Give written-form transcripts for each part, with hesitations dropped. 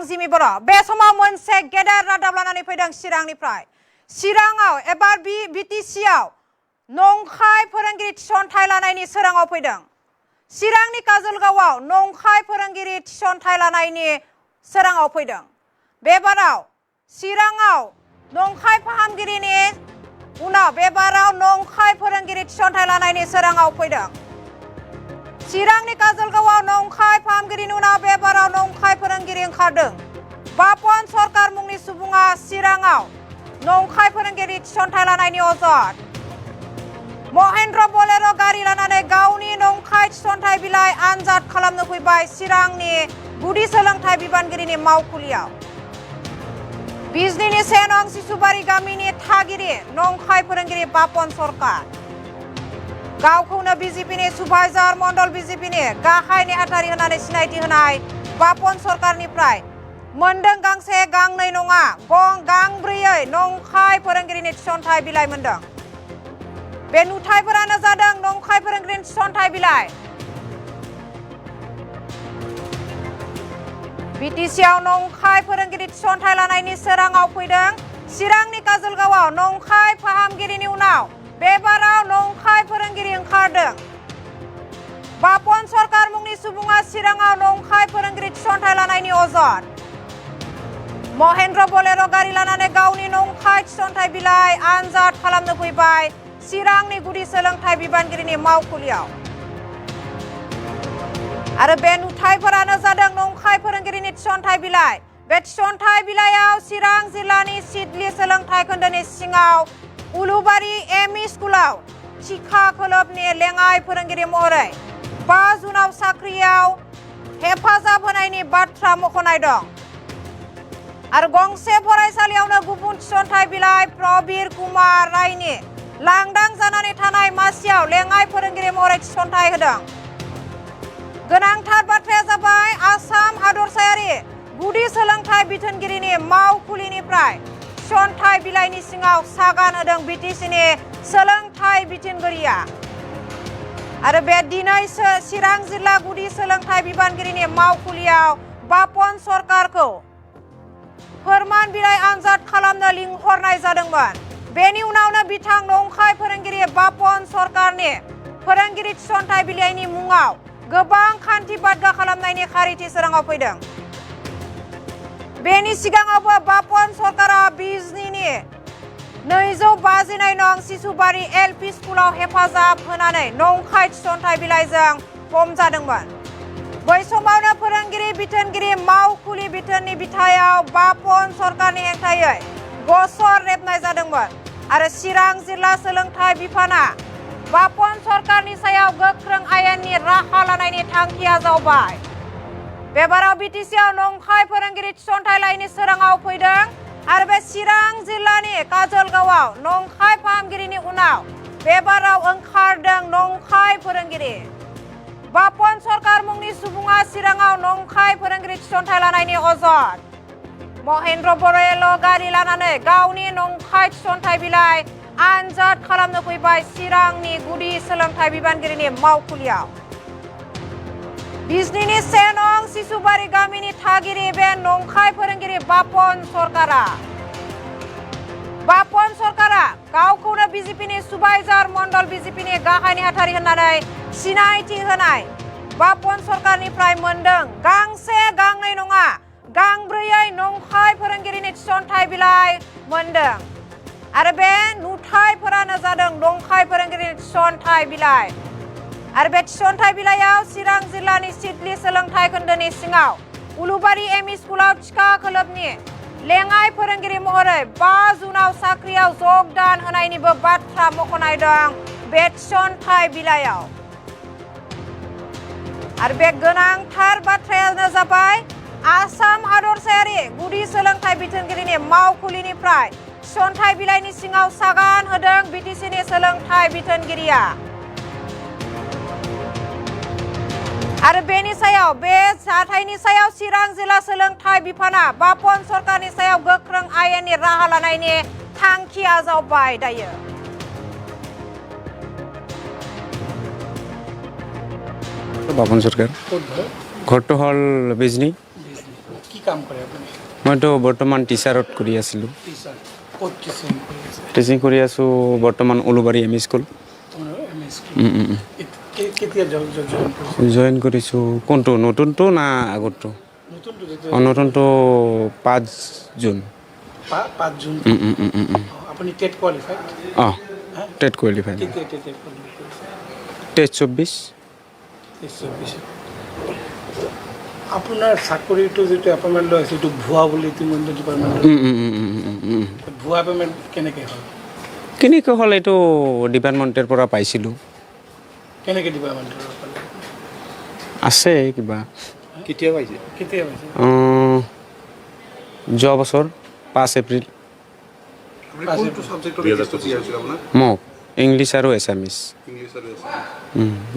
जिमि बर' बे समाव मोनसे गेदेर रादाब लानानै फैदों चिरांनिफ्राय। चिराङाव एबा बिटिसिआव नंखाय फोरोंगिरि थिसनथाइ लानायनि सोराङाव फैदों। चिरांनि काजलगावआव नंखाय फोरोंगिरि थिसनथाइ लानायनि सोराङाव फैदों। बेबाराव चिराङाव नंखाय फाहामगिरिनि उनाव बेबाराव नंखाय फोरोंगिरि थिसनथाइ लानायनि सोराङाव फैदों। चिरांनि काजलगावआव नंखाय फाहामगिरिनि उनाव बेबाराव नंखाय फोरोंगिरि ओंखारदों। बापन सरकार मुंनि सुबुङा चिराङाव नंखाय फोरोंगिरि थिसनथाइ लानायनि अजद। महेन्द्र बोलेरो गारि लानानै गावनि नंखाय थिसनथाइ बिलाइ आनजाद खालामनो फैबाय चिरांनि गुदि सोलोंथाइ बिबानगिरिनि मावखुलियाव। बिजनीनि 1 नं सिसुबारि गामिनि थागिरि नंखाय फोरोंगिरि बापन सरकार। गावखौनो बिजेपिनि सुभाइजार मण्डल बिजेपिनि गाहाय नेहाथारि होननानै सिनायथि होनाय बापन सरकारनिफ्राय मोनदों गांसे गांनै नङा गांब्रैयै नंखाय फोरोंगिरिनि थिसनथाइ बिलाइ मोनदों। बे नुथायफोरानो जादों नंखाय फोरोंगिरिनि थिसनथाइ बिलाइ। बिटिसिआव नंखाय फोरोंगिरि थिसनथाइ लानायनि सोराङाव फैदों। चिरांनि काजलगावआव नंखाय फाहामगिरिनि उनाव बेबाराव नंखाय फोरोंगिरि ओंखारदों। बापन सरकार मुंनि सुबुङा चिराङाव नंखाय फोरोंगिरि थिसनथाइ लानायनि अजद। महेन्द्र बोलेरो गारि लानानै गावनि नंखाय थिसनथाइ बिलाइ आनजाद खालामनो फैबाय चिरांनि गुदि सोलोंथाइ बिबानगिरिनि मावखुलियाव। आरो बे नुथायफोरानो जादों नंखाय फोरोंगिरिनि थिसनथाइ बिलाइ। बे थिसनथाइ बिलाइयाव चिरां जिल्लानि सिडली सोलोंथाइ खोन्दोनि सिङाव उलुबारि एमइ स्कुलाव थिखा खोलोबनि लेङाइ फोरोंगिरि महरै 5 जुनाव साख्रियाव हेफाजाब होनायनि बाथ्रा मख'नाय दं। आरो गंसे फरायसालियावनो गुबुन थिसनथाइ बिलाइ प्रबीर कुमार रायनि लांदां जानानै थानाय मासियाव लेङाइ फोरोंगिरि महरै थिसनथाइ होदों। गोनांथार बाथ्राया जाबाय आसाम हादरसायारि गुदि सोलोंथाइ बिथोनगिरिनि मावखुलिनिफ्राय थिसनथाइ बिलाइनि सिङाव सागान होदों बिटिसिनि सोलोंथाइ बिथोनगिरिया। आरो बे दिनैसो चिरां जिल्ला गुदि सोलोंथाइ बिबानगिरिनि मावखुलियाव बापन सरकारखौ फोरमान बिलाइ आनजाद खालामनो लिंहरनाय जादोंमोन। बेनि उनावनो बिथां नंखाय फोरोंगिरि बापन सरकारनि फोरोंगिरि थिसनथाइ बिलाइनि मुङाव गोबां खान्थि बादगा खालामनायनि खारिथि सोराङाव फैदों। बेनि सिगाङावबो बापन सरकारा बिजनीनि 259 नं सिसुबारि एलपि स्कुलाव हेफाजाब होनानै नंखाय थिसनथाइ बिलाइजों हमजादोंमोन। बै समावनो फोरोंगिरि बिथोनगिरि मावखुलि बिथोननि बिथायाव बापन सरकारनि हेंथायै गसर रेबनाय जादोंमोन। आरो चिरां जिल्ला सोलोंथाइ बिफाना बापन सरकारनि सायाव गोख्रों आयेननि राहा लानायनि थांखि आजावबाय। बेबाराव बिटिसिआव नंखाय फोरोंगिरि थिसनथाइ लायनि सोराङाव फैदों। आरो बे चिरां जिल्लानि काजलगावआव नंखाय फाहामगिरिनि उनाव बेबाराव ओंखारदों नंखाय फोरोंगिरि। बापन सरकार मुंनि सुबुङा चिराङाव नंखाय फोरोंगिरि थिसनथाइ लानायनि अजद। महेन्द्र बोलेरो गारि लानानै गावनि नंखाय थिसनथाइ बिलाइ आनजाद खालामनो फैबाय चिरांनि गुदि सोलोंथाइ बिबानगिरिनि मावखुलियाव। बिजनीनि 1 नं सिसुबारि गामिनि थागिरि बे नंखाय फोरोंगिरि बापन सरकारा गावखौनो बिजेपिनि सुभाइजार मण्डल बिजेपिनि गाहाय नेहाथारि होननानै सिनायथि होनाय बापन सरकारनिफ्राय मोनदों गांसे गांनै नङा गांब्रैयै नंखाय फोरोंगिरिनि थिसनथाइ बिलाइ मोनदों। आरो बे नुथायफोरानो जादों नंखाय फोरोंगिरिनि थिसनथाइ बिलाइ। आरो बे थिसनथाइ बिलाइयाव चिरां जिल्लानि सिडली सोलोंथाइ खोन्दोनि सिङाव उलुबारि एमइ स्कुलाव थिखा खोलोबनि लेङाइ फोरोंगिरि महरै 5 जुनाव साख्रियाव जगदान होनायनिबो बाथ्रा मख'नाय दं बे थिसनथाइ बिलाइयाव। आरो बे गोनांथार बाथ्रायानो जाबाय आसाम हादरसायारि गुदि सोलोंथाइ बिथोनगिरिनि मावखुलिनिफ्राय थिसनथाइ बिलाइनि सिङाव सागान होदों बिटिसिनि सोलोंथाइ बिथोनगिरिया। आरो बेनि सायाव बे जाथायनि सायाव चिरां जिल्ला सोलोंथाइ बिफाना बापन सरकारनि सायाव गोख्रों आयेननि राहा लानायनि थांखि आजावबाय दायो। বাপন সরকার ঘট্টহল বিজনি কি কাম কৰে আপুনি মইতো বৰ্তমান টিচাৰত কৰি আছিলোঁ টিচাৰ ক'ত টিচিং কৰি আছে টিচিং কৰি আছোঁ বৰ্তমান উলুবাৰী এম ই স্কুল কেতিয়া জইন কৰিছে জইন কৰিছোঁ কোনটো নতুনটো না আগৰটো নতুনটো 5 জুন 5 জুন আপুনি টেট কোৱালিফাইড অঁ টেট কোৱালিফাইড কেতিয়া কোৱালিফাই কৰিছে টেট 24 আপোনাৰ চাকৰিটো যিটো এপইণ্টমেণ্ট লৈ আছে এইটো ভুৱা বুলি ইতিমধ্যে ডিপাৰ্টমেণ্ট ভুৱা এপইণ্টমেণ্ট কেনেকৈ হ'ল কেনেকৈ হ'ল এইটো ডিপাৰ্টমেণ্টৰ পৰা পাইছিলোঁ কেনেকৈ ডিপাৰ্টমেণ্টৰ পৰা পালে আছে কিবা কেতিয়া পাইছে যোৱা বছৰ 5 এপ্ৰিল মোক ইংলিছ আৰু এছামিছ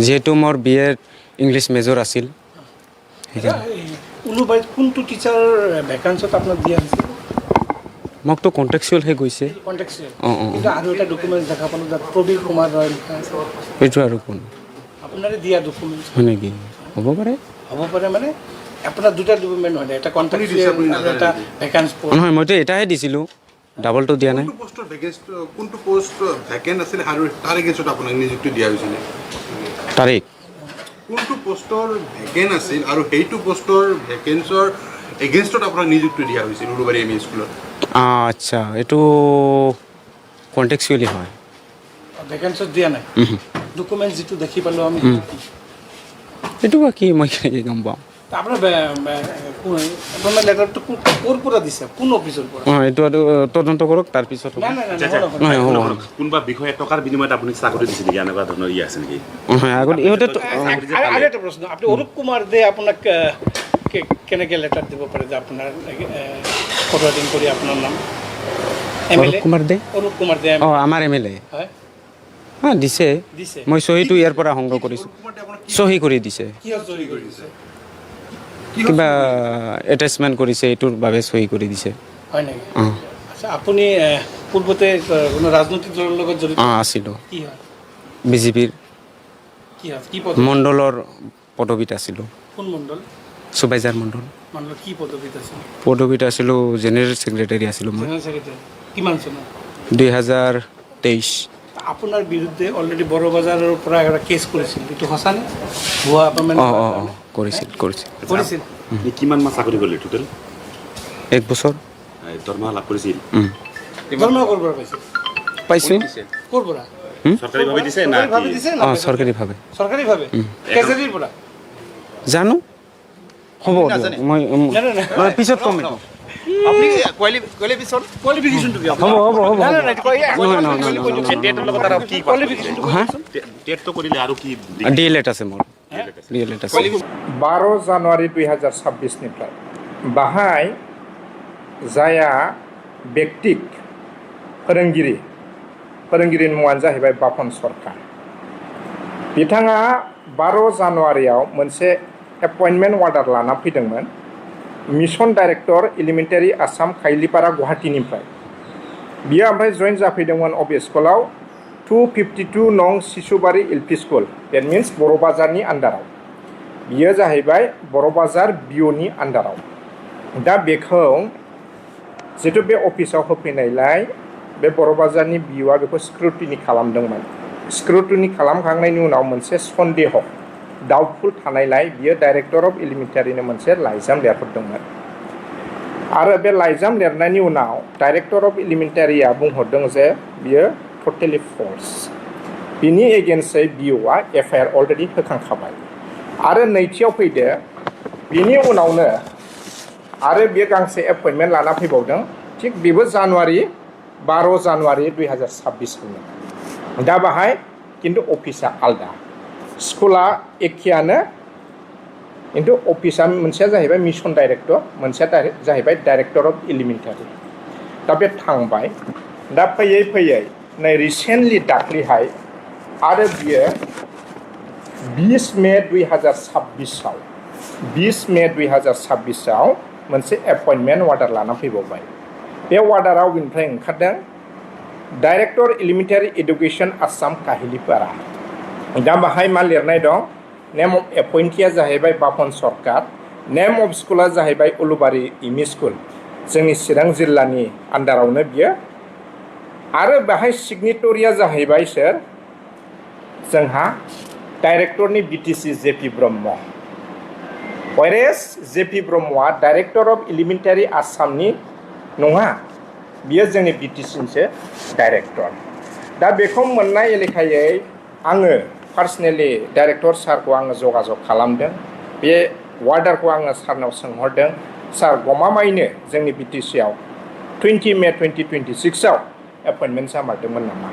যিহেতু মোৰ বি এড ইংলিছ মেজৰ আছিল উলুবাৰীত কোনটো টিচাৰ ভেকাঞ্চত আপোনাক দিয়া হৈছিল মোকতো কণ্টেক্সুৱেলহে গৈছে কিন্তু আৰু এটা ডকুমেণ্টছ দেখা পালোঁ তাত প্ৰবীৰ কুমাৰ ৰয় লিখা আছে সেইটো আৰু কোন আপোনাৰে দিয়া ডকুমেণ্টছ হয় নেকি হ'ব পাৰে মানে আপোনাৰ দুটা ডকুমেণ্ট হয় এটা কণ্টেক্সুৱেল আৰু এটা ভেকাঞ্চ নহয় মইতো এটাহে দিছিলোঁ ডাবলটো দিয়া নাই কোনটো পোষ্ট ভেকেন্ট আছিল আৰু তাৰ এগেইনষ্টত আপোনাক নিযুক্তি দিয়া হৈছিল তাৰিখ কোনটো পোষ্টৰ ভেকেন্ট আছিল আৰু সেইটো পোষ্টৰ ভেকেন্সৰ এগেইনষ্টত আপোনাক নিযুক্তি দিয়া হৈছিল উলুবাৰী এম ই স্কুলত আচ্ছা এইটো কণ্টেক্সুৱেলি হয় ভেকেঞ্চত দিয়া নাই ডকুমেণ্টছ যিটো দেখি পালোঁ আমি এইটো বা কি মই কেনেকৈ গম পাওঁ আপোনাৰ আপোনাৰ লেটাৰটো ক'ৰ পৰা দিছে কোন অফিচৰ পৰা অঁ এইটো আৰু তদন্ত কৰক তাৰপিছত কোনোবা বিষয়ে টকাৰ বিনিময়ত আপুনি চাকৰি দিছে নেকি এনেকুৱা ধৰণৰ আছে নেকি হয় আগত ইহঁতে আৰু এটা প্ৰশ্ন আপুনি অৰূপ কুমাৰ দে আপোনাক কেনেকৈ লেটাৰ দিব পাৰে যে আপোনাৰ ফৰৱাৰ্ডিং কৰি আপোনাৰ নাম অৰূপ কুমাৰ দে অঁ আমাৰ MLA হয় অঁ দিছে মই চহীটো ইয়াৰ পৰা সংগ্ৰহ কৰিছোঁ চহী কৰি দিছে কিবা এটেচমেণ্ট কৰিছে এইটোৰ বাবে চহী কৰি দিছে হয় নেকি আচ্ছা আপুনি পূৰ্বতে কোনো ৰাজনৈতিক দলৰ লগত জড়িত আছিলোঁ কি হয় বিজেপিৰ কি মণ্ডলৰ পদবীত আছিলোঁ কোন মণ্ডল সুবাইজাৰ মণ্ডল কি পদবীত আছিল পদবীত আছিলোঁ জেনেৰেল ছেক্ৰেটাৰী আছিলোঁ মই জেনেৰেল ছেক্ৰেটাৰী কিমান চনত 2023 আপোনাৰ বিৰুদ্ধে অলৰেডি বড়োবাজাৰৰ পৰা এটা কেছ কৰিছিল এইটো সঁচানে ভুৱা এপইণ্টমেণ্ট কৰিছিল কিমান মাহ চাকৰি কৰিলে টোটেল 1 বছৰ দৰমহা লাভ কৰিছিল দৰমহা ক'ৰ পৰা পাইছিল পাইছোঁ ক'ৰ পৰা চৰকাৰীভাৱে দিছে না অঁ চৰকাৰীভাৱে কেজেৰিৰ পৰা জানো হ'ব মই পিছত কম এইটো আপুনি কোৱালিফিকেশ্যনটো কি হ'ব টেটৰ লগত আৰু কি টেটটো কৰিলে আৰু কি DLED আছে মোৰ DLED আছে 12 জানুৱাৰী 2026নিफ्राय बाहाय जाया व्यक्तिक फोरोंगिरिनि मुङानो जाहैबाय बापन सरकार बिथाङा 12 जानुवारियाव मोनसे एपइन्टमेन्ट अर्डार लाना फैदोंमोन मिशन डाइरेक्टर एलिमेन्टारि आसाम खाइलिपारा गुवाहाटीनिफ्राय बियो ओमफ्राय जइन जाफैदोंमोन अबे स्कुलाव 252 नं शिशुबारी एलपि स्कुल देट मिन्स बर' बाजारनि आन्दाराव बियो जाहैबाय बर' बाजार बिअनि आन्दाराव दा बेखौ जितु बे अफिसाव होफैनायलाय बे बर' बाजारनि बिअआ बेखौ स्क्रुटिनि खालामदोंमोन स्क्रुटिनि खालामखांनायनि उनाव मोनसे सन्देह डाउटफुल थानायलाय बियो डाइरेक्टर अफ एलिमेन्टारिनो मोनसे लाइजाम लिरहरदोंमोन आरो बे लाइजाम लिरनायनि उनाव डाइरेक्टर अफ एलिमेन्टारिया बुंहरदों जे बियो टटेलि फल्स बिनि एगेन्स्टै बिअआ FIR अलरेडि होखांखाबाय आरो नैथियाव फैदो बिनि उनावनो आरो बियो गांसे एपइन्टमेन्ट लाना फैबावदों थिग बेबो 12 जानुवारि 2026 दा बाहाय किन्तु अफिसा आलदा स्कुला एखेयानो किन्तु अफिसा मोनसेया जाहैबाय मिशन डाइरेक्टर मोनसेया जाहैबाय डाइरेक्टर अफ एलिमेन्टारि दा बे थांबाय दा फैयै नै रिसेन्टलि दाख्लैहाय आरो बियो 20 मे 2026आव मोनसे एपइन्टमेन्ट अर्डार लाना फैबावबाय बे अर्डाराव बिनिफ्राय ओंखारदों डाइरेक्टर एलिमेन्टारि एडुकेशन आसाम काहिलिपारा दा बाहाय मा लिरनाय दं नेम अफ एपइन्टिया जाहैबाय बापन सरकार नेम अफ स्कुला जाहैबाय उलुबारि एमइ स्कुल जोंनि चिरां जिल्लानि आन्दारावनो बियो आरो बेहाय सिगनेटरिया जाहैबाय सोर जोंहा डाइरेक्टरनि बिटिसि जेपि ब्रह्म वेरेस जेपि ब्रह्मआ डाइरेक्टर अफ एलिमेन्टारि आसामनि नङा बियो जोंनि बिटिसिनिसो डाइरेक्टर दा बेखौ मोननाय लेखायै आङो पार्सनेलि डाइरेक्टर सारखौ आङो जगाजग खालामदों बे वार्डारखौ आङो सारनाव सोंहरदों सार गमामायैनो जोंनि बिटिसिआव 20 मे 2026आव एपइन्टमेन्ट जामारदोंमोन नामा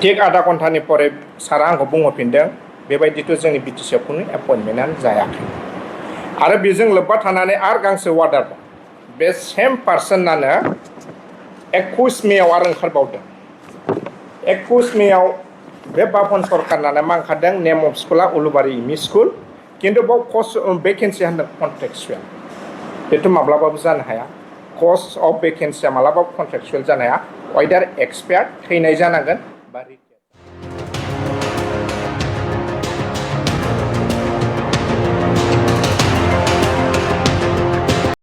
थिग आधा घन्टानि परे सारा आंखौ बुंहरफिनदों बेबायदिथ' जोंनि बिटिसिआव खुनु एपइन्टमेन्टआनो जायाखै आरो बेजों लोब्बा थानानै आरो गांसे वार्डार दं बे सेम पार्सनानो 21 मेआव आरो ओंखारबावदों 21 मेआव बे बाफन सरकारनानो मा ओंखारदों नेम अफ स्कुला उलुबारि एमइ स्कुल खिन्थु बाव पस्ट भेकेन्सि होनदों कन्ट्रेक्सुवेल बेथ' माब्लाबाबो जानो हाया कस्ट अफ भेकेन्सिया मालाबाबो कन्ट्रेक्सुवेल जानो हाया अयदार एक्सपायार्ड थैनाय जानांगोन बा